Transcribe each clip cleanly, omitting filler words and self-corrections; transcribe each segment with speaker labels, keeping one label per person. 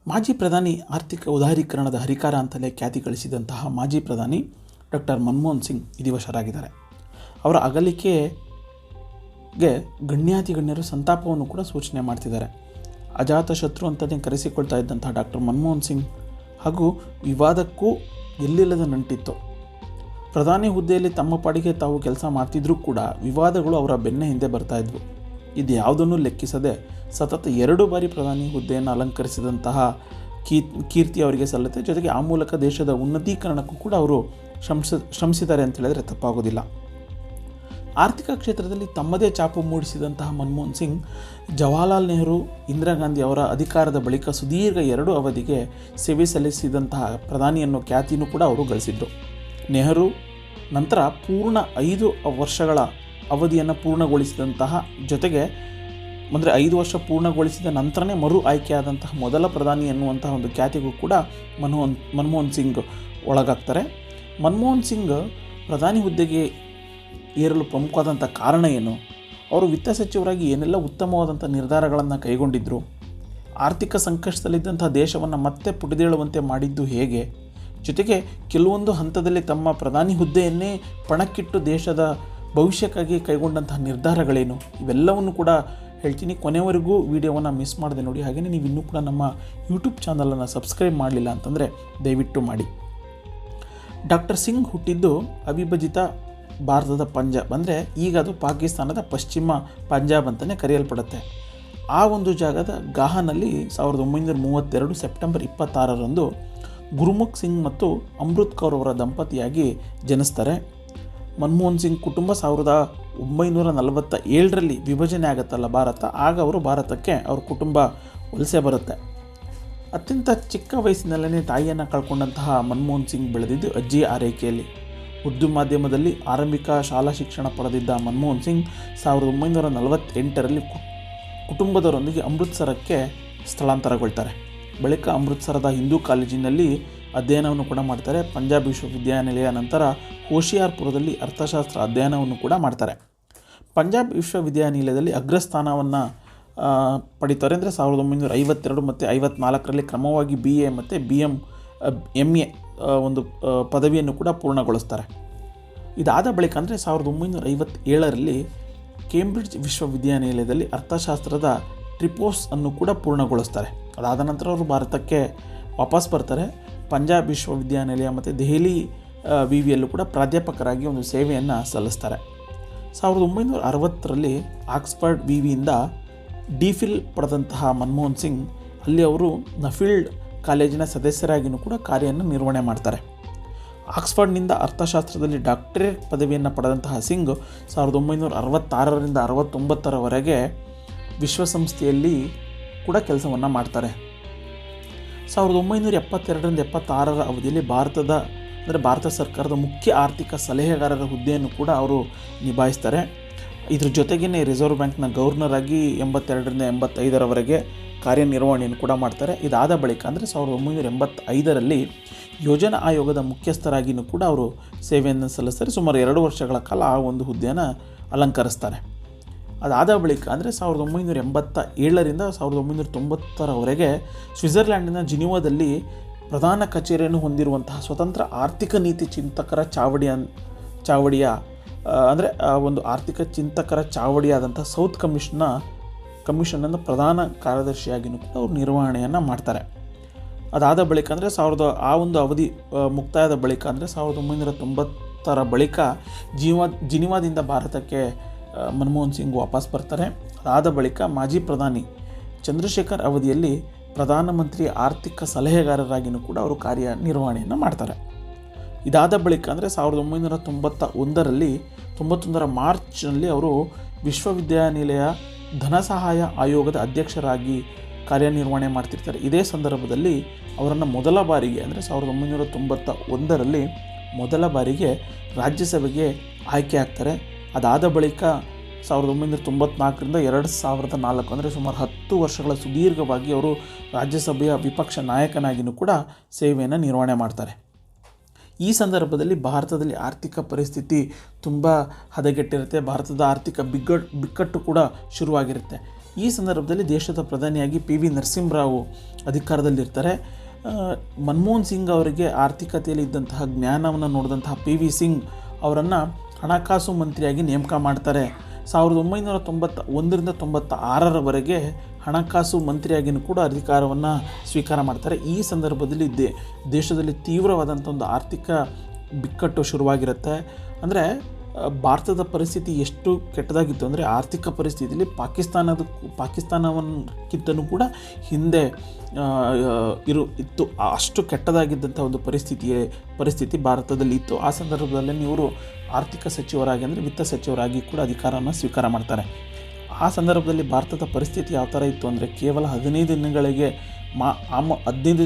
Speaker 1: ಮಾಜಿ ಪ್ರಧಾನಿ ಆರ್ಥಿಕ ಉದಾರೀಕರಣದ ಹರಿಕಾರ ಅಂತಲೇ ಖ್ಯಾತಿ ಗಳಿಸಿದಂತಹ ಮಾಜಿ ಪ್ರಧಾನಿ ಡಾಕ್ಟರ್ ಮನಮೋಹನ್ ಸಿಂಗ್ ವಿಧಿವಶರಾಗಿದ್ದಾರೆ. ಅವರ ಅಗಲಿಕೆಗೆ ಗಣ್ಯರು ಸಂತಾಪವನ್ನು ಕೂಡ ಸೂಚನೆ ಮಾಡ್ತಿದ್ದಾರೆ. ಅಜಾತ ಶತ್ರು ಅಂತಲೇ ಕರೆಸಿಕೊಳ್ತಾ ಇದ್ದಂತಹ ಡಾಕ್ಟರ್ ಮನಮೋಹನ್ ಸಿಂಗ್ ಹಾಗೂ ವಿವಾದಕ್ಕೂ ಎಲ್ಲಿಲ್ಲದ ನಂಟಿತ್ತು. ಪ್ರಧಾನಿ ಹುದ್ದೆಯಲ್ಲಿ ತಮ್ಮ ಪಾಡಿಗೆ ತಾವು ಕೆಲಸ ಮಾಡ್ತಿದ್ರೂ ಕೂಡ ವಿವಾದಗಳು ಅವರ ಬೆನ್ನ ಹಿಂದೆ ಬರ್ತಾ ಇದ್ವು. ಇದು ಯಾವುದನ್ನು ಲೆಕ್ಕಿಸದೆ ಸತತ 2 ಬಾರಿ ಪ್ರಧಾನಿ ಹುದ್ದೆಯನ್ನು ಅಲಂಕರಿಸಿದಂತಹ ಕೀರ್ತಿ ಅವರಿಗೆ ಸಲ್ಲುತ್ತೆ. ಜೊತೆಗೆ ಆ ಮೂಲಕ ದೇಶದ ಉನ್ನತೀಕರಣಕ್ಕೂ ಕೂಡ ಅವರು ಶ್ರಮಿಸಿದ್ದಾರೆ ಅಂತ ಹೇಳಿದರೆ ತಪ್ಪಾಗೋದಿಲ್ಲ. ಆರ್ಥಿಕ ಕ್ಷೇತ್ರದಲ್ಲಿ ತಮ್ಮದೇ ಛಾಪು ಮೂಡಿಸಿದಂತಹ ಮನಮೋಹನ್ ಸಿಂಗ್ ಜವಾಹರ್ಲಾಲ್ ನೆಹರು, ಇಂದಿರಾ ಗಾಂಧಿ ಅವರ ಅಧಿಕಾರದ ಬಳಿಕ ಸುದೀರ್ಘ 2 ಅವಧಿಗೆ ಸೇವೆ ಸಲ್ಲಿಸಿದಂತಹ ಪ್ರಧಾನಿ ಅನ್ನೋ ಖ್ಯಾತಿನೂ ಕೂಡ ಅವರು ಗಳಿಸಿದ್ರು. ನೆಹರು ನಂತರ ಪೂರ್ಣ 5 ವರ್ಷಗಳ ಅವಧಿಯನ್ನು ಪೂರ್ಣಗೊಳಿಸಿದಂತಹ ಜೊತೆಗೆ 5 ವರ್ಷ ಪೂರ್ಣಗೊಳಿಸಿದ ನಂತರನೇ ಮರು ಆಯ್ಕೆಯಾದಂತಹ ಮೊದಲ ಪ್ರಧಾನಿ ಎನ್ನುವಂತಹ ಒಂದು ಖ್ಯಾತಿಗೂ ಕೂಡ ಮನಮೋಹನ್ ಸಿಂಗ್ ಒಳಗಾಗ್ತಾರೆ. ಮನಮೋಹನ್ ಸಿಂಗ್ ಪ್ರಧಾನಿ ಹುದ್ದೆಗೆ ಏರಲು ಪ್ರಮುಖವಾದಂಥ ಕಾರಣ ಏನು? ಅವರು ವಿತ್ತ ಸಚಿವರಾಗಿ ಏನೆಲ್ಲ ಉತ್ತಮವಾದಂಥ ನಿರ್ಧಾರಗಳನ್ನು ಕೈಗೊಂಡಿದ್ದರು? ಆರ್ಥಿಕ ಸಂಕಷ್ಟದಲ್ಲಿದ್ದಂಥ ದೇಶವನ್ನು ಮತ್ತೆ ಪುಟಿದೇಳುವಂತೆ ಮಾಡಿದ್ದು ಹೇಗೆ? ಜೊತೆಗೆ ಕೆಲವೊಂದು ಹಂತದಲ್ಲಿ ತಮ್ಮ ಪ್ರಧಾನಿ ಹುದ್ದೆಯನ್ನೇ ಪಣಕ್ಕಿಟ್ಟು ದೇಶದ ಭವಿಷ್ಯಕ್ಕಾಗಿ ಕೈಗೊಂಡಂತಹ ನಿರ್ಧಾರಗಳೇನು? ಇವೆಲ್ಲವನ್ನು ಕೂಡ ಹೇಳ್ತೀನಿ. ಕೊನೆವರೆಗೂ ವಿಡಿಯೋವನ್ನು ಮಿಸ್ ಮಾಡದೆ ನೋಡಿ. ಹಾಗೆಯೇ ನೀವು ಇನ್ನೂ ಕೂಡ ನಮ್ಮ ಯೂಟ್ಯೂಬ್ ಚಾನಲನ್ನು ಸಬ್ಸ್ಕ್ರೈಬ್ ಮಾಡಲಿಲ್ಲ ಅಂತಂದರೆ ದಯವಿಟ್ಟು ಮಾಡಿ. ಡಾಕ್ಟರ್ ಸಿಂಗ್ ಹುಟ್ಟಿದ್ದು ಅವಿಭಜಿತ ಭಾರತದ ಪಂಜಾಬ್, ಅಂದರೆ ಈಗ ಅದು ಪಾಕಿಸ್ತಾನದ ಪಶ್ಚಿಮ ಪಂಜಾಬ್ ಅಂತಲೇ ಕರೆಯಲ್ಪಡುತ್ತೆ. ಆ ಒಂದು ಜಾಗದ ಗಾಹನಲ್ಲಿ 1932 ಸೆಪ್ಟೆಂಬರ್ 26ರಂದು ಗುರುಮುಖ್ ಸಿಂಗ್ ಮತ್ತು ಅಮೃತ್ ಕೌರ್ ಅವರ ದಂಪತಿಯಾಗಿ ಜನಿಸ್ತಾರೆ. ಮನಮೋಹನ್ ಸಿಂಗ್ ಕುಟುಂಬ 1947ರಲ್ಲಿ ವಿಭಜನೆ ಆಗುತ್ತಲ್ಲ ಭಾರತ, ಆಗ ಅವರು ಭಾರತಕ್ಕೆ ಅವ್ರ ಕುಟುಂಬ ವಲಸೆ ಬರುತ್ತೆ. ಅತ್ಯಂತ ಚಿಕ್ಕ ವಯಸ್ಸಿನಲ್ಲೇ ತಾಯಿಯನ್ನು ಕಳ್ಕೊಂಡಂತಹ ಮನಮೋಹನ್ ಸಿಂಗ್ ಬೆಳೆದಿದ್ದು ಅಜ್ಜಿಯ ಆರೈಕೆಯಲ್ಲಿ. ಉರ್ದು ಮಾಧ್ಯಮದಲ್ಲಿ ಆರಂಭಿಕ ಶಾಲಾ ಶಿಕ್ಷಣ ಪಡೆದಿದ್ದ ಮನಮೋಹನ್ ಸಿಂಗ್ 1948ರಲ್ಲಿ ಕುಟುಂಬದವರೊಂದಿಗೆ ಅಮೃತ್ಸರಕ್ಕೆ ಸ್ಥಳಾಂತರಗೊಳ್ತಾರೆ. ಬಳಿಕ ಅಮೃತ್ಸರದ ಹಿಂದೂ ಕಾಲೇಜಿನಲ್ಲಿ ಅಧ್ಯಯನವನ್ನು ಕೂಡ ಮಾಡ್ತಾರೆ. ಪಂಜಾಬ್ ವಿಶ್ವವಿದ್ಯಾನಿಲಯ ನಂತರ ಹೋಶಿಯಾರ್ಪುರದಲ್ಲಿ ಅರ್ಥಶಾಸ್ತ್ರ ಅಧ್ಯಯನವನ್ನು ಕೂಡ ಮಾಡ್ತಾರೆ. ಪಂಜಾಬ್ ವಿಶ್ವವಿದ್ಯಾನಿಲಯದಲ್ಲಿ ಅಗ್ರಸ್ಥಾನವನ್ನು ಪಡಿತಾರೆ. ಅಂದರೆ 1952 ಮತ್ತು 54ರಲ್ಲಿ ಕ್ರಮವಾಗಿ BA ಮತ್ತು MA ಒಂದು ಪದವಿಯನ್ನು ಕೂಡ ಪೂರ್ಣಗೊಳಿಸ್ತಾರೆ. ಇದಾದ ಬಳಿಕ ಅಂದರೆ 1957ರಲ್ಲಿ ಕೇಂಬ್ರಿಡ್ಜ್ ವಿಶ್ವವಿದ್ಯಾನಿಲಯದಲ್ಲಿ ಅರ್ಥಶಾಸ್ತ್ರದ ಟ್ರಿಪೋಸ್ ಅನ್ನು ಕೂಡ ಪೂರ್ಣಗೊಳಿಸ್ತಾರೆ. ಅದಾದ ನಂತರ ಅವರು ಭಾರತಕ್ಕೆ ವಾಪಸ್ ಬರ್ತಾರೆ. ಪಂಜಾಬ್ ವಿಶ್ವವಿದ್ಯಾನಿಲಯ ಮತ್ತು ದೆಹಲಿ ವಿವಿಯಲ್ಲೂ ಕೂಡ ಪ್ರಾಧ್ಯಾಪಕರಾಗಿ ಒಂದು ಸೇವೆಯನ್ನು ಸಲ್ಲಿಸ್ತಾರೆ. 1960ರಲ್ಲಿ ಆಕ್ಸ್ಫರ್ಡ್ ವಿವಿಯಿಂದ DPhil ಪಡೆದಂತಹ ಮನಮೋಹನ್ ಸಿಂಗ್ ಅಲ್ಲಿ ಅವರು ನಫೀಲ್ಡ್ ಕಾಲೇಜಿನ ಸದಸ್ಯರಾಗಿಯೂ ಕೂಡ ಕಾರ್ಯವನ್ನು ನಿರ್ವಹಣೆ ಮಾಡ್ತಾರೆ. ಆಕ್ಸ್ಫರ್ಡ್ನಿಂದ ಅರ್ಥಶಾಸ್ತ್ರದಲ್ಲಿ ಡಾಕ್ಟರೇಟ್ ಪದವಿಯನ್ನು ಪಡೆದಂತಹ ಸಿಂಗ್ 1966ರಿಂದ 69ರವರೆಗೆ ವಿಶ್ವಸಂಸ್ಥೆಯಲ್ಲಿ ಕೂಡ ಕೆಲಸವನ್ನು ಮಾಡ್ತಾರೆ. 1972ರಿಂದ 76ರ ಅವಧಿಯಲ್ಲಿ ಭಾರತ ಸರ್ಕಾರದ ಮುಖ್ಯ ಆರ್ಥಿಕ ಸಲಹೆಗಾರರ ಹುದ್ದೆಯನ್ನು ಕೂಡ ಅವರು ನಿಭಾಯಿಸ್ತಾರೆ. ಇದ್ರ ಜೊತೆಗೇ ರಿಸರ್ವ್ ಬ್ಯಾಂಕ್ನ ಗವರ್ನರ್ ಆಗಿ 82ರಿಂದ 85ರವರೆಗೆ ಕಾರ್ಯನಿರ್ವಹಣೆಯನ್ನು ಕೂಡ ಮಾಡ್ತಾರೆ. ಇದಾದ ಬಳಿಕ ಅಂದರೆ 1985ರಲ್ಲಿ ಯೋಜನಾ ಆಯೋಗದ ಮುಖ್ಯಸ್ಥರಾಗಿಯೂ ಕೂಡ ಅವರು ಸೇವೆಯನ್ನು ಸಲ್ಲಿಸ್ತಾರೆ. ಸುಮಾರು 2 ವರ್ಷಗಳ ಕಾಲ ಆ ಒಂದು ಹುದ್ದೆಯನ್ನು ಅಲಂಕರಿಸ್ತಾರೆ. ಅದಾದ ಬಳಿಕ ಅಂದರೆ 1987ರಿಂದ 1990ರವರೆಗೆ ಸ್ವಿಟ್ಜರ್ಲ್ಯಾಂಡಿನ ಜಿನಿವಾದಲ್ಲಿ ಪ್ರಧಾನ ಕಚೇರಿಯನ್ನು ಹೊಂದಿರುವಂತಹ ಸ್ವತಂತ್ರ ಆರ್ಥಿಕ ನೀತಿ ಚಿಂತಕರ ಚಾವಡಿಯ ಅಂದರೆ ಒಂದು ಆರ್ಥಿಕ ಚಿಂತಕರ ಚಾವಡಿಯಾದಂಥ ಸೌತ್ ಕಮಿಷನ್ನ ಪ್ರಧಾನ ಕಾರ್ಯದರ್ಶಿಯಾಗಿಯೂ ಕೂಡ ಅವರು ನಿರ್ವಹಣೆಯನ್ನು ಮಾಡ್ತಾರೆ. ಅದಾದ ಬಳಿಕ ಅಂದರೆ ಆ ಒಂದು ಅವಧಿ ಮುಕ್ತಾಯದ ಬಳಿಕ ಅಂದರೆ 1990ರ ಬಳಿಕ ಜಿನಿವಾದಿಂದ ಭಾರತಕ್ಕೆ ಮನಮೋಹನ್ ಸಿಂಗ್ ವಾಪಸ್ ಬರ್ತಾರೆ. ಅದಾದ ಬಳಿಕ ಮಾಜಿ ಪ್ರಧಾನಿ ಚಂದ್ರಶೇಖರ್ ಅವಧಿಯಲ್ಲಿ ಪ್ರಧಾನಮಂತ್ರಿ ಆರ್ಥಿಕ ಸಲಹೆಗಾರರಾಗಿಯೂ ಕೂಡ ಅವರು ಕಾರ್ಯನಿರ್ವಹಣೆಯನ್ನು ಮಾಡ್ತಾರೆ. ಇದಾದ ಬಳಿಕ ಅಂದರೆ 1991ರ ಮಾರ್ಚ್ನಲ್ಲಿ ಅವರು ವಿಶ್ವವಿದ್ಯಾನಿಲಯ ಧನ ಸಹಾಯ ಆಯೋಗದ ಅಧ್ಯಕ್ಷರಾಗಿ ಕಾರ್ಯನಿರ್ವಹಣೆ ಮಾಡ್ತಿರ್ತಾರೆ. ಇದೇ ಸಂದರ್ಭದಲ್ಲಿ ಅವರನ್ನು ಮೊದಲ ಬಾರಿಗೆ ಅಂದರೆ 1991ರಲ್ಲಿ ಮೊದಲ ಬಾರಿಗೆ ರಾಜ್ಯಸಭೆಗೆ ಆಯ್ಕೆ ಆಗ್ತಾರೆ. ಅದಾದ ಬಳಿಕ 1994ರಿಂದ 2004 ಅಂದರೆ ಸುಮಾರು 10 ವರ್ಷಗಳ ಸುದೀರ್ಘವಾಗಿ ಅವರು ರಾಜ್ಯಸಭೆಯ ವಿಪಕ್ಷ ನಾಯಕನಾಗಿಯೂ ಕೂಡ ಸೇವೆಯನ್ನು ನಿರ್ವಹಣೆ ಮಾಡ್ತಾರೆ. ಈ ಸಂದರ್ಭದಲ್ಲಿ ಭಾರತದಲ್ಲಿ ಆರ್ಥಿಕ ಪರಿಸ್ಥಿತಿ ತುಂಬ ಹದಗೆಟ್ಟಿರುತ್ತೆ. ಭಾರತದ ಆರ್ಥಿಕ ಬಿಕ್ಕಟ್ಟು ಕೂಡ ಶುರುವಾಗಿರುತ್ತೆ. ಈ ಸಂದರ್ಭದಲ್ಲಿ ದೇಶದ ಪ್ರಧಾನಿಯಾಗಿ PV ನರಸಿಂಹರಾವ್ ಅಧಿಕಾರದಲ್ಲಿರ್ತಾರೆ. ಮನಮೋಹನ್ ಸಿಂಗ್ ಅವರಿಗೆ ಆರ್ಥಿಕತೆಯಲ್ಲಿ ಇದ್ದಂತಹ ಜ್ಞಾನವನ್ನು ನೋಡಿದಂತಹ PV ಸಿಂಗ್ ಅವರನ್ನು ಹಣಕಾಸು ಮಂತ್ರಿಯಾಗಿ ನೇಮಕ ಮಾಡ್ತಾರೆ. 1991ರಿಂದ 96ರವರೆಗೆ ಹಣಕಾಸು ಮಂತ್ರಿಯಾಗಿಯೂ ಕೂಡ ಅಧಿಕಾರವನ್ನು ಸ್ವೀಕಾರ ಮಾಡ್ತಾರೆ. ಈ ಸಂದರ್ಭದಲ್ಲಿ ದೇಶದಲ್ಲಿ ತೀವ್ರವಾದಂಥ ಒಂದು ಆರ್ಥಿಕ ಬಿಕ್ಕಟ್ಟು ಶುರುವಾಗಿರುತ್ತೆ. ಅಂದರೆ ಭಾರತದ ಪರಿಸ್ಥಿತಿ ಎಷ್ಟು ಕೆಟ್ಟದಾಗಿತ್ತು ಅಂದರೆ ಆರ್ಥಿಕ ಪರಿಸ್ಥಿತಿಯಲ್ಲಿ ಪಾಕಿಸ್ತಾನಕ್ಕಿಂತಲೂ ಕೂಡ ಹಿಂದೆ ಇತ್ತು. ಅಷ್ಟು ಕೆಟ್ಟದಾಗಿದ್ದಂಥ ಒಂದು ಪರಿಸ್ಥಿತಿ ಭಾರತದಲ್ಲಿ ಇತ್ತು. ಆ ಸಂದರ್ಭದಲ್ಲಿ ಇವರು ಆರ್ಥಿಕ ಸಚಿವರಾಗಿ ಅಂದರೆ ವಿತ್ತ ಸಚಿವರಾಗಿ ಕೂಡ ಅಧಿಕಾರವನ್ನು ಸ್ವೀಕಾರ ಮಾಡ್ತಾರೆ. ಆ ಸಂದರ್ಭದಲ್ಲಿ ಭಾರತದ ಪರಿಸ್ಥಿತಿ ಯಾವ ಥರ ಇತ್ತು ಅಂದರೆ ಕೇವಲ 15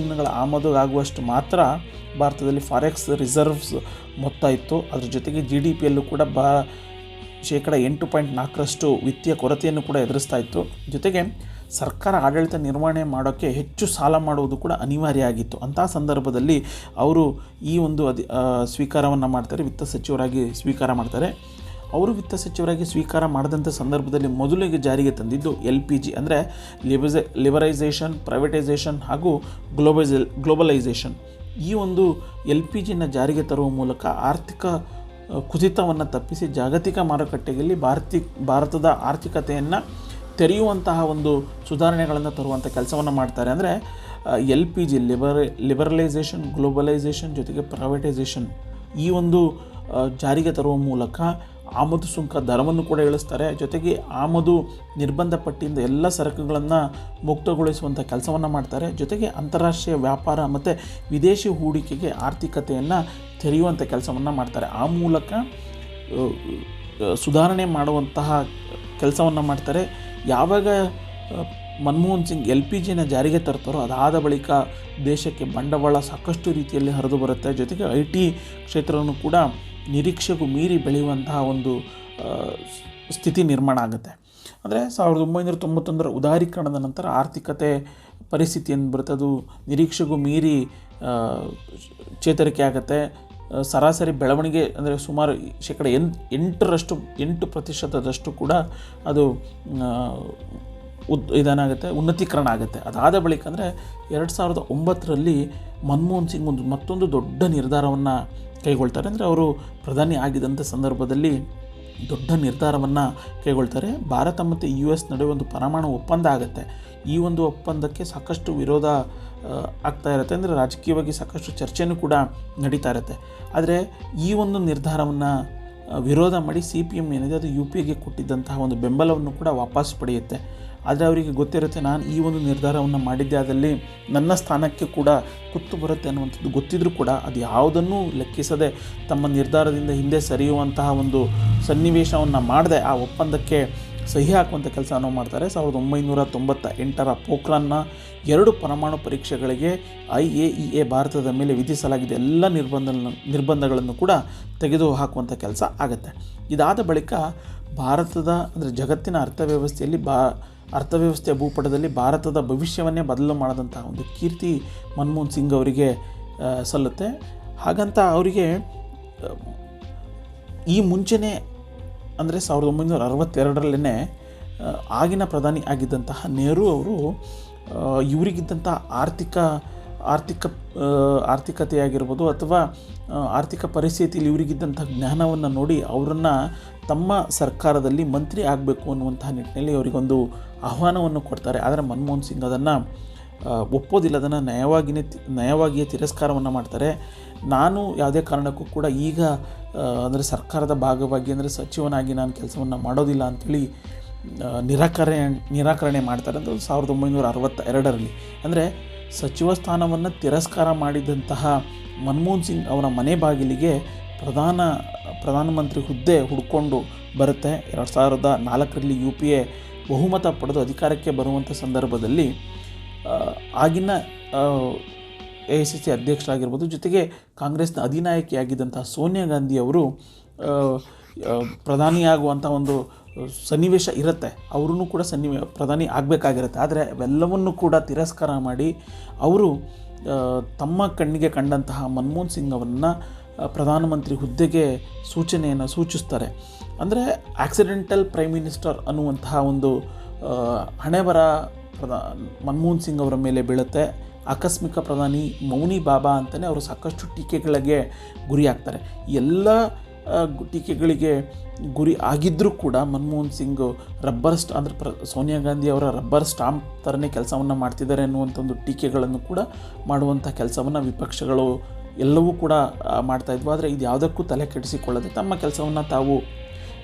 Speaker 1: ದಿನಗಳ ಆಮದು ಆಗುವಷ್ಟು ಮಾತ್ರ ಭಾರತದಲ್ಲಿ ಫಾರೆಕ್ಸ್ ರಿಸರ್ವ್ಸ್ ಮೊತ್ತ ಇತ್ತು. ಅದ್ರ ಜೊತೆಗೆ GDPಯಲ್ಲೂ ಕೂಡ ಶೇಕಡ 8.4ರಷ್ಟು ವಿತ್ತೀಯ ಕೊರತೆಯನ್ನು ಕೂಡ ಎದುರಿಸ್ತಾ ಇತ್ತು. ಜೊತೆಗೆ ಸರ್ಕಾರ ಆಡಳಿತ ನಿರ್ವಹಣೆ ಮಾಡೋಕ್ಕೆ ಹೆಚ್ಚು ಸಾಲ ಮಾಡುವುದು ಕೂಡ ಅನಿವಾರ್ಯ ಆಗಿತ್ತು. ಅಂಥ ಸಂದರ್ಭದಲ್ಲಿ ಅವರು ಈ ಒಂದು ಸ್ವೀಕಾರವನ್ನು ಮಾಡ್ತಾರೆ, ವಿತ್ತ ಸಚಿವರಾಗಿ ಸ್ವೀಕಾರ ಮಾಡ್ತಾರೆ. ಅವರು ವಿತ್ತ ಸಚಿವರಾಗಿ ಸ್ವೀಕಾರ ಮಾಡಿದಂಥ ಸಂದರ್ಭದಲ್ಲಿ ಮೊದಲಿಗೆ ಜಾರಿಗೆ ತಂದಿದ್ದು LPG ಅಂದರೆ ಲಿಬರೈಸೇಷನ್, ಪ್ರೈವೇಟೈಸೇಷನ್ ಹಾಗೂ ಗ್ಲೋಬಲೈಸೇಷನ್. ಈ ಒಂದು LPGನ ಜಾರಿಗೆ ತರುವ ಮೂಲಕ ಆರ್ಥಿಕ ಕುಸಿತವನ್ನು ತಪ್ಪಿಸಿ ಜಾಗತಿಕ ಮಾರುಕಟ್ಟೆಯಲ್ಲಿ ಭಾರತದ ಆರ್ಥಿಕತೆಯನ್ನು ತೆರೆಯುವಂತಹ ಒಂದು ಸುಧಾರಣೆಗಳನ್ನು ತರುವಂಥ ಕೆಲಸವನ್ನು ಮಾಡ್ತಾರೆ. ಅಂದರೆ LPG ಲಿಬರಲೈಸೇಷನ್, ಗ್ಲೋಬಲೈಸೇಷನ್ ಜೊತೆಗೆ ಪ್ರೈವೇಟೈಸೇಷನ್ ಈ ಒಂದು ಜಾರಿಗೆ ತರುವ ಮೂಲಕ ಆಮದು ಸುಂಕ ದರವನ್ನು ಕೂಡ ಇಳಿಸ್ತಾರೆ. ಜೊತೆಗೆ ಆಮದು ನಿರ್ಬಂಧ ಪಟ್ಟಿಯಿಂದ ಎಲ್ಲ ಸರಕುಗಳನ್ನು ಮುಕ್ತಗೊಳಿಸುವಂಥ ಕೆಲಸವನ್ನು ಮಾಡ್ತಾರೆ. ಜೊತೆಗೆ ಅಂತಾರಾಷ್ಟ್ರೀಯ ವ್ಯಾಪಾರ ಮತ್ತು ವಿದೇಶಿ ಹೂಡಿಕೆಗೆ ಆರ್ಥಿಕತೆಯನ್ನು ತೆರೆಯುವಂಥ ಕೆಲಸವನ್ನು ಮಾಡ್ತಾರೆ. ಆ ಮೂಲಕ ಸುಧಾರಣೆ ಮಾಡುವಂತಹ ಕೆಲಸವನ್ನು ಮಾಡ್ತಾರೆ. ಯಾವಾಗ ಮನಮೋಹನ್ ಸಿಂಗ್ LPGನ ಜಾರಿಗೆ ತರ್ತಾರೋ ಅದಾದ ಬಳಿಕ ದೇಶಕ್ಕೆ ಬಂಡವಾಳ ಸಾಕಷ್ಟು ರೀತಿಯಲ್ಲಿ ಹರಿದು ಬರುತ್ತೆ. ಜೊತೆಗೆ IT ಕ್ಷೇತ್ರವನ್ನು ಕೂಡ ನಿರೀಕ್ಷೆಗೂ ಮೀರಿ ಬೆಳೆಯುವಂತಹ ಒಂದು ಸ್ಥಿತಿ ನಿರ್ಮಾಣ ಆಗುತ್ತೆ. ಅಂದರೆ 1991ರ ಉದಾರೀಕರಣದ ನಂತರ ಆರ್ಥಿಕತೆ ಪರಿಸ್ಥಿತಿ ಏನು ಬರುತ್ತೆ ಅದು ನಿರೀಕ್ಷೆಗೂ ಮೀರಿ ಚೇತರಿಕೆ ಆಗುತ್ತೆ. ಸರಾಸರಿ ಬೆಳವಣಿಗೆ ಅಂದರೆ ಸುಮಾರು ಶೇಕಡ 8% ಕೂಡ ಅದು ಉನ್ನತೀಕರಣ ಆಗುತ್ತೆ. ಅದಾದ ಬಳಿಕ ಅಂದರೆ 2009ರಲ್ಲಿ ಮನಮೋಹನ್ ಸಿಂಗ್ ಮತ್ತೊಂದು ದೊಡ್ಡ ನಿರ್ಧಾರವನ್ನು ಕೈಗೊಳ್ತಾರೆ. ಅಂದರೆ ಅವರು ಪ್ರಧಾನಿ ಆಗಿದ್ದಂಥ ಸಂದರ್ಭದಲ್ಲಿ ದೊಡ್ಡ ನಿರ್ಧಾರವನ್ನು ಕೈಗೊಳ್ತಾರೆ. ಭಾರತ ಮತ್ತು US ನಡುವೆ ಒಂದು ಪರಮಾಣು ಒಪ್ಪಂದ ಆಗುತ್ತೆ. ಈ ಒಂದು ಒಪ್ಪಂದಕ್ಕೆ ಸಾಕಷ್ಟು ವಿರೋಧ ಆಗ್ತಾ ಇರುತ್ತೆ. ಅಂದರೆ ರಾಜಕೀಯವಾಗಿ ಸಾಕಷ್ಟು ಚರ್ಚೆನೂ ಕೂಡ ನಡೀತಾ ಇರುತ್ತೆ. ಆದರೆ ಈ ಒಂದು ನಿರ್ಧಾರವನ್ನು ವಿರೋಧ ಮಾಡಿ CPM ಏನಿದೆ ಅದು UPAಗೆ ಕೊಟ್ಟಿದ್ದಂತಹ ಒಂದು ಬೆಂಬಲವನ್ನು ಕೂಡ ವಾಪಸ್ ಪಡೆಯುತ್ತೆ. ಆದರೆ ಅವರಿಗೆ ಗೊತ್ತಿರುತ್ತೆ ನಾನು ಈ ಒಂದು ನಿರ್ಧಾರವನ್ನು ಮಾಡಿದ್ದೆ ಆದಲ್ಲಿ ನನ್ನ ಸ್ಥಾನಕ್ಕೆ ಕೂಡ ಕುತ್ತು ಬರುತ್ತೆ ಅನ್ನುವಂಥದ್ದು ಗೊತ್ತಿದ್ರೂ ಕೂಡ ಅದು ಯಾವುದನ್ನೂ ಲೆಕ್ಕಿಸದೆ ತಮ್ಮ ನಿರ್ಧಾರದಿಂದ ಹಿಂದೆ ಸರಿಯುವಂತಹ ಒಂದು ಸನ್ನಿವೇಶವನ್ನು ಮಾಡದೆ ಆ ಒಪ್ಪಂದಕ್ಕೆ ಸಹಿ ಹಾಕುವಂಥ ಕೆಲಸವನ್ನು ಮಾಡ್ತಾರೆ. 1998ರ ಪೋಖ್ರಾನ್ನ 2 ಪರಮಾಣು ಪರೀಕ್ಷೆಗಳಿಗೆ IAEA ಭಾರತದ ಮೇಲೆ ವಿಧಿಸಲಾಗಿದೆ ಎಲ್ಲ ನಿರ್ಬಂಧಗಳನ್ನು ಕೂಡ ತೆಗೆದು ಹಾಕುವಂಥ ಕೆಲಸ ಆಗುತ್ತೆ. ಇದಾದ ಬಳಿಕ ಭಾರತದ ಅಂದರೆ ಜಗತ್ತಿನ ಅರ್ಥವ್ಯವಸ್ಥೆಯ ಭೂಪಟದಲ್ಲಿ ಭಾರತದ ಭವಿಷ್ಯವನ್ನೇ ಬದಲು ಮಾಡಿದಂತಹ ಒಂದು ಕೀರ್ತಿ ಮನಮೋಹನ್ ಸಿಂಗ್ ಅವರಿಗೆ ಸಲ್ಲುತ್ತೆ. ಹಾಗಂತ ಅವರಿಗೆ ಈ ಮುಂಚೆನೇ ಅಂದರೆ 1962ರಲ್ಲೇ ಆಗಿನ ಪ್ರಧಾನಿ ಆಗಿದ್ದಂತಹ ನೆಹರು ಅವರು ಇವರಿಗಿದ್ದಂಥ ಆರ್ಥಿಕತೆಯಾಗಿರ್ಬೋದು ಅಥವಾ ಆರ್ಥಿಕ ಪರಿಸ್ಥಿತಿಯಲ್ಲಿ ಇವರಿಗಿದ್ದಂಥ ಜ್ಞಾನವನ್ನು ನೋಡಿ ಅವರನ್ನು ತಮ್ಮ ಸರ್ಕಾರದಲ್ಲಿ ಮಂತ್ರಿ ಆಗಬೇಕು ಅನ್ನುವಂತಹ ನಿಟ್ಟಿನಲ್ಲಿ ಅವರಿಗೊಂದು ಆಹ್ವಾನವನ್ನು ಕೊಡ್ತಾರೆ. ಆದರೆ ಮನಮೋಹನ್ ಸಿಂಗ್ ಅದನ್ನು ಒಪ್ಪೋದಿಲ್ಲ, ಅದನ್ನು ನಯವಾಗಿಯೇ ತಿರಸ್ಕಾರವನ್ನು ಮಾಡ್ತಾರೆ. ನಾನು ಯಾವುದೇ ಕಾರಣಕ್ಕೂ ಕೂಡ ಈಗ ಅಂದರೆ ಸರ್ಕಾರದ ಭಾಗವಾಗಿ ಅಂದರೆ ಸಚಿವನಾಗಿ ನಾನು ಕೆಲಸವನ್ನು ಮಾಡೋದಿಲ್ಲ ಅಂಥೇಳಿ ನಿರಾಕರಣೆ ಮಾಡ್ತಾರೆ. ಅಂತ 1962ರಲ್ಲಿ ಅಂದರೆ ಸಚಿವ ಸ್ಥಾನವನ್ನು ತಿರಸ್ಕಾರ ಮಾಡಿದಂತಹ ಮನಮೋಹನ್ ಸಿಂಗ್ ಅವರ ಮನೆ ಬಾಗಿಲಿಗೆ ಪ್ರಧಾನಮಂತ್ರಿ ಹುದ್ದೆ ಹುಡ್ಕೊಂಡು ಬರುತ್ತೆ. 2004ರಲ್ಲಿ UPA ಬಹುಮತ ಪಡೆದು ಅಧಿಕಾರಕ್ಕೆ ಬರುವಂಥ ಸಂದರ್ಭದಲ್ಲಿ ಆಗಿನ AICC ಅಧ್ಯಕ್ಷರಾಗಿರ್ಬೋದು ಜೊತೆಗೆ ಕಾಂಗ್ರೆಸ್ನ ಅಧಿನಾಯಕಿಯಾಗಿದ್ದಂಥ ಸೋನಿಯಾ ಗಾಂಧಿ ಅವರು ಪ್ರಧಾನಿಯಾಗುವಂಥ ಒಂದು ಸನ್ನಿವೇಶ ಇರುತ್ತೆ. ಅವರೂ ಕೂಡ ಪ್ರಧಾನಿ ಆಗಬೇಕಾಗಿರುತ್ತೆ. ಆದರೆ ಅವೆಲ್ಲವನ್ನು ಕೂಡ ತಿರಸ್ಕಾರ ಮಾಡಿ ಅವರು ತಮ್ಮ ಕಣ್ಣಿಗೆ ಕಂಡಂತಹ ಮನಮೋಹನ್ ಸಿಂಗ್ ಅವರನ್ನು ಪ್ರಧಾನಮಂತ್ರಿ ಹುದ್ದೆಗೆ ಸೂಚನೆಯನ್ನು ಸೂಚಿಸ್ತಾರೆ. ಅಂದರೆ ಆಕ್ಸಿಡೆಂಟಲ್ ಪ್ರೈಮ್ ಮಿನಿಸ್ಟರ್ ಅನ್ನುವಂತಹ ಒಂದು ಹಣೆಬರ ಮನಮೋಹನ್ ಸಿಂಗ್ ಅವರ ಮೇಲೆ ಬೀಳುತ್ತೆ. ಆಕಸ್ಮಿಕ ಪ್ರಧಾನಿ ಮೌನಿ ಬಾಬಾ ಅಂತಲೇ ಅವರು ಸಾಕಷ್ಟು ಟೀಕೆಗಳಿಗೆ ಗುರಿಯಾಗ್ತಾರೆ. ಎಲ್ಲ ಟೀಕೆಗಳಿಗೆ ಗುರಿ ಆಗಿದ್ದರೂ ಕೂಡ ಮನಮೋಹನ್ ಸಿಂಗ್ ಸೋನಿಯಾ ಗಾಂಧಿ ಅವರ ರಬ್ಬರ್ ಸ್ಟಾಂಪ್ ಥರನೇ ಕೆಲಸವನ್ನು ಮಾಡ್ತಿದ್ದಾರೆ ಅನ್ನುವಂಥ ಒಂದು ಟೀಕೆಗಳನ್ನು ಕೂಡ ಮಾಡುವಂಥ ಕೆಲಸವನ್ನು ವಿಪಕ್ಷಗಳು ಎಲ್ಲವೂ ಕೂಡ ಮಾಡ್ತಾಯಿದ್ವು. ಆದರೆ ಇದು ಯಾವುದಕ್ಕೂ ತಲೆ ಕೆಡಿಸಿಕೊಳ್ಳದೆ ತಮ್ಮ ಕೆಲಸವನ್ನು ತಾವು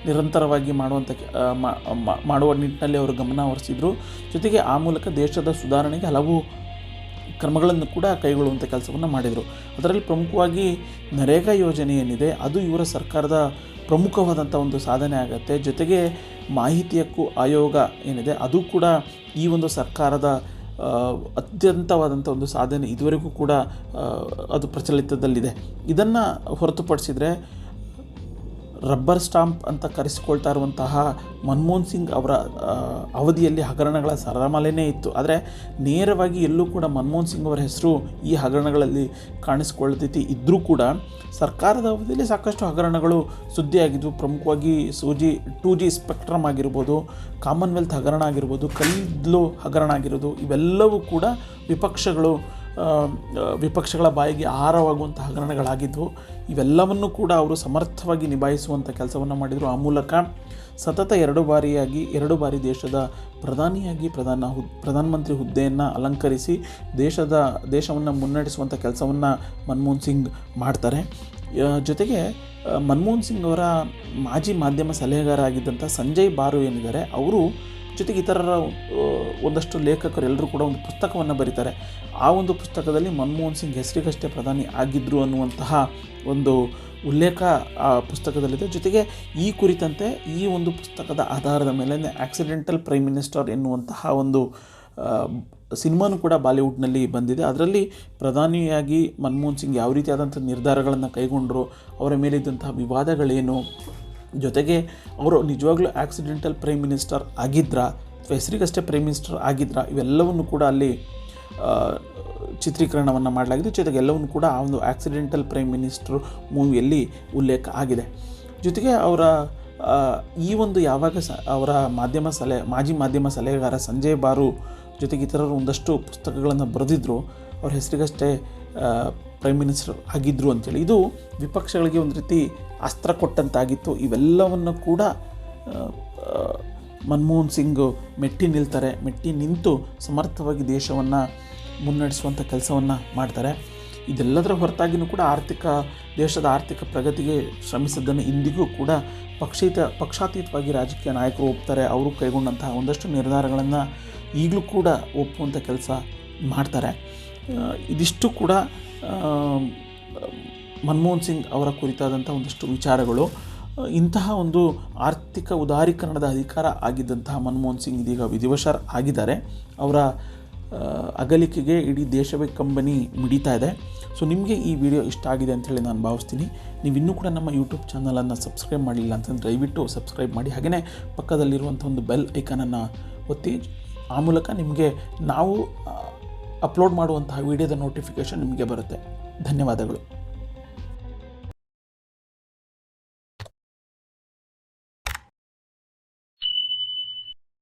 Speaker 1: ನಿರಂತರವಾಗಿ ಮಾಡುವ ನಿಟ್ಟಿನಲ್ಲಿ ಅವರು ಗಮನ ಹರಿಸಿದರು. ಜೊತೆಗೆ ಆ ಮೂಲಕ ದೇಶದ ಸುಧಾರಣೆಗೆ ಹಲವು ಕ್ರಮಗಳನ್ನು ಕೂಡ ಕೈಗೊಳ್ಳುವಂಥ ಕೆಲಸವನ್ನು ಮಾಡಿದರು. ಅದರಲ್ಲಿ ಪ್ರಮುಖವಾಗಿ ನರೇಗಾ ಯೋಜನೆ ಏನಿದೆ ಅದು ಇವರ ಸರ್ಕಾರದ ಪ್ರಮುಖವಾದಂಥ ಒಂದು ಸಾಧನೆ ಆಗುತ್ತೆ. ಜೊತೆಗೆ ಮಾಹಿತಿ ಹಕ್ಕು ಆಯೋಗ ಏನಿದೆ ಅದು ಕೂಡ ಈ ಒಂದು ಸರ್ಕಾರದ ಅತ್ಯಂತವಾದಂಥ ಒಂದು ಸಾಧನೆ. ಇದುವರೆಗೂ ಕೂಡ ಅದು ಪ್ರಚಲಿತದಲ್ಲಿದೆ. ಇದನ್ನು ಹೊರತುಪಡಿಸಿದರೆ ರಬ್ಬರ್ ಸ್ಟಾಂಪ್ ಅಂತ ಕರೆಸಿಕೊಳ್ತಾ ಇರುವಂತಹ ಮನಮೋಹನ್ ಸಿಂಗ್ ಅವರ ಅವಧಿಯಲ್ಲಿ ಹಗರಣಗಳ ಸರಮಾಲೆಯೇ ಇತ್ತು. ಆದರೆ ನೇರವಾಗಿ ಎಲ್ಲೂ ಕೂಡ ಮನಮೋಹನ್ ಸಿಂಗ್ ಅವರ ಹೆಸರು ಈ ಹಗರಣಗಳಲ್ಲಿ ಕಾಣಿಸ್ಕೊಳ್ತೈತಿ ಇದ್ದರೂ ಕೂಡ ಸರ್ಕಾರದ ಅವಧಿಯಲ್ಲಿ ಸಾಕಷ್ಟು ಹಗರಣಗಳು ಸುದ್ದಿಯಾಗಿದ್ವು. ಪ್ರಮುಖವಾಗಿ 2G ಸ್ಪೆಕ್ಟ್ರಮ್ ಆಗಿರ್ಬೋದು, ಕಾಮನ್ವೆಲ್ತ್ ಹಗರಣ ಆಗಿರ್ಬೋದು, ಕಲ್ಲಿದ್ದಲು ಹಗರಣ ಆಗಿರೋದು, ಇವೆಲ್ಲವೂ ಕೂಡ ವಿಪಕ್ಷಗಳ ಬಾಯಿಗೆ ಆಹಾರವಾಗುವಂಥ ಹಗರಣಗಳಾಗಿದ್ವು. ಇವೆಲ್ಲವನ್ನು ಕೂಡ ಅವರು ಸಮರ್ಥವಾಗಿ ನಿಭಾಯಿಸುವಂಥ ಕೆಲಸವನ್ನು ಮಾಡಿದರು. ಆ ಮೂಲಕ ಸತತ 2 ಬಾರಿ ದೇಶದ ಪ್ರಧಾನಿಯಾಗಿ ಪ್ರಧಾನಮಂತ್ರಿ ಹುದ್ದೆಯನ್ನು ಅಲಂಕರಿಸಿ ದೇಶವನ್ನು ಮುನ್ನಡೆಸುವಂಥ ಕೆಲಸವನ್ನು ಮನಮೋಹನ್ ಸಿಂಗ್ ಮಾಡ್ತಾರೆ. ಜೊತೆಗೆ ಮನಮೋಹನ್ ಸಿಂಗ್ ಅವರ ಮಾಜಿ ಮಾಧ್ಯಮ ಸಲಹೆಗಾರ ಆಗಿದ್ದಂಥ ಸಂಜಯ್ ಬಾರು ಏನಿದ್ದಾರೆ ಅವರು ಜೊತೆಗೆ ಇತರರ ಒಂದಷ್ಟು ಲೇಖಕರು ಎಲ್ಲರೂ ಕೂಡ ಒಂದು ಪುಸ್ತಕವನ್ನು ಬರೀತಾರೆ. ಆ ಒಂದು ಪುಸ್ತಕದಲ್ಲಿ ಮನಮೋಹನ್ ಸಿಂಗ್ ಹೆಸರಿಗಷ್ಟೇ ಪ್ರಧಾನಿ ಆಗಿದ್ದರು ಅನ್ನುವಂತಹ ಒಂದು ಉಲ್ಲೇಖ ಆ ಪುಸ್ತಕದಲ್ಲಿದೆ. ಜೊತೆಗೆ ಈ ಕುರಿತಂತೆ ಈ ಒಂದು ಪುಸ್ತಕದ ಆಧಾರದ ಮೇಲೆ ಆಕ್ಸಿಡೆಂಟಲ್ ಪ್ರೈಮ್ ಮಿನಿಸ್ಟರ್ ಎನ್ನುವಂತಹ ಒಂದು ಸಿನಿಮಾನೂ ಕೂಡ ಬಾಲಿವುಡ್ನಲ್ಲಿ ಬಂದಿದೆ. ಅದರಲ್ಲಿ ಪ್ರಧಾನಿಯಾಗಿ ಮನಮೋಹನ್ ಸಿಂಗ್ ಯಾವ ರೀತಿಯಾದಂಥ ನಿರ್ಧಾರಗಳನ್ನು ಕೈಗೊಂಡರು, ಅವರ ಮೇಲಿದ್ದಂತಹ ವಿವಾದಗಳೇನು, ಜೊತೆಗೆ ಅವರು ನಿಜವಾಗ್ಲೂ ಆಕ್ಸಿಡೆಂಟಲ್ ಪ್ರೈಮ್ ಮಿನಿಸ್ಟರ್ ಆಗಿದ್ರಾ ಅಥವಾ ಹೆಸರಿಗಷ್ಟೇ ಪ್ರೈಮ್ ಮಿನಿಸ್ಟರ್ ಆಗಿದ್ರಾ, ಇವೆಲ್ಲವನ್ನು ಕೂಡ ಅಲ್ಲಿ ಚಿತ್ರೀಕರಣವನ್ನು ಮಾಡಲಾಗಿದೆ. ಜೊತೆಗೆ ಎಲ್ಲವನ್ನು ಕೂಡ ಆ ಒಂದು ಆಕ್ಸಿಡೆಂಟಲ್ ಪ್ರೈಮ್ ಮಿನಿಸ್ಟರ್ ಮೂವಿಯಲ್ಲಿ ಉಲ್ಲೇಖ ಆಗಿದೆ. ಜೊತೆಗೆ ಅವರ ಈ ಒಂದು ಅವರ ಮಾಜಿ ಮಾಧ್ಯಮ ಸಲಹೆಗಾರ ಸಂಜಯ್ ಬಾರು ಜೊತೆಗೆ ಇತರರು ಒಂದಷ್ಟು ಪುಸ್ತಕಗಳನ್ನು ಬರೆದಿದ್ದರು, ಅವ್ರ ಹೆಸರಿಗಷ್ಟೇ ಪ್ರೈಮ್ ಮಿನಿಸ್ಟರ್ ಆಗಿದ್ದರು ಅಂತೇಳಿ. ಇದು ವಿಪಕ್ಷಗಳಿಗೆ ಒಂದು ರೀತಿ ಅಸ್ತ್ರ ಕೊಟ್ಟಂತಾಗಿತ್ತು. ಇವೆಲ್ಲವನ್ನು ಕೂಡ ಮನಮೋಹನ್ ಸಿಂಗ್ ಮೆಟ್ಟಿ ನಿಂತು ಸಮರ್ಥವಾಗಿ ದೇಶವನ್ನು ಮುನ್ನಡೆಸುವಂಥ ಕೆಲಸವನ್ನು ಮಾಡ್ತಾರೆ. ಇದೆಲ್ಲದರ ಹೊರತಾಗಿಯೂ ಕೂಡ ದೇಶದ ಆರ್ಥಿಕ ಪ್ರಗತಿಗೆ ಶ್ರಮಿಸಿದ್ದನ್ನು ಇಂದಿಗೂ ಕೂಡ ಪಕ್ಷಾತೀತವಾಗಿ ರಾಜಕೀಯ ನಾಯಕರು ಒಪ್ತಾರೆ. ಅವರು ಕೈಗೊಂಡಂತಹ ಒಂದಷ್ಟು ನಿರ್ಧಾರಗಳನ್ನು ಈಗಲೂ ಕೂಡ ಒಪ್ಪುವಂಥ ಕೆಲಸ ಮಾಡ್ತಾರೆ. ಇದಿಷ್ಟು ಕೂಡ ಮನಮೋಹನ್ ಸಿಂಗ್ ಅವರ ಕುರಿತಾದಂಥ ಒಂದಷ್ಟು ವಿಚಾರಗಳು. ಇಂತಹ ಒಂದು ಆರ್ಥಿಕ ಉದಾರೀಕರಣದ ಅಧಿಕಾರ ಆಗಿದ್ದಂತಹ ಮನಮೋಹನ್ ಸಿಂಗ್ ಇದೀಗ ವಿಧಿವಶರು ಆಗಿದ್ದಾರೆ. ಅವರ ಅಗಲಿಕೆಗೆ ಇಡೀ ದೇಶವೇ ಕಂಬನಿ ಮಿಡಿತಾ ಇದೆ. ಸೊ ನಿಮಗೆ ಈ ವಿಡಿಯೋ ಇಷ್ಟ ಆಗಿದೆ ಅಂಥೇಳಿ ನಾನು ಭಾವಿಸ್ತೀನಿ. ನೀವು ಇನ್ನೂ ಕೂಡ ನಮ್ಮ ಯೂಟ್ಯೂಬ್ ಚಾನಲನ್ನು ಸಬ್ಸ್ಕ್ರೈಬ್ ಮಾಡಿಲ್ಲ ಅಂತಂದರೆ ದಯವಿಟ್ಟು ಸಬ್ಸ್ಕ್ರೈಬ್ ಮಾಡಿ. ಹಾಗೆಯೇ ಪಕ್ಕದಲ್ಲಿರುವಂಥ ಒಂದು ಬೆಲ್ ಐಕನನ್ನು ಒತ್ತಿ. ಆ ಮೂಲಕ ನಿಮಗೆ ನಾವು ಅಪ್ಲೋಡ್ ಮಾಡುವಂತಹ ವಿಡಿಯೋದ ನೋಟಿಫಿಕೇಷನ್ ನಿಮಗೆ ಬರುತ್ತೆ. ಧನ್ಯವಾದಗಳು.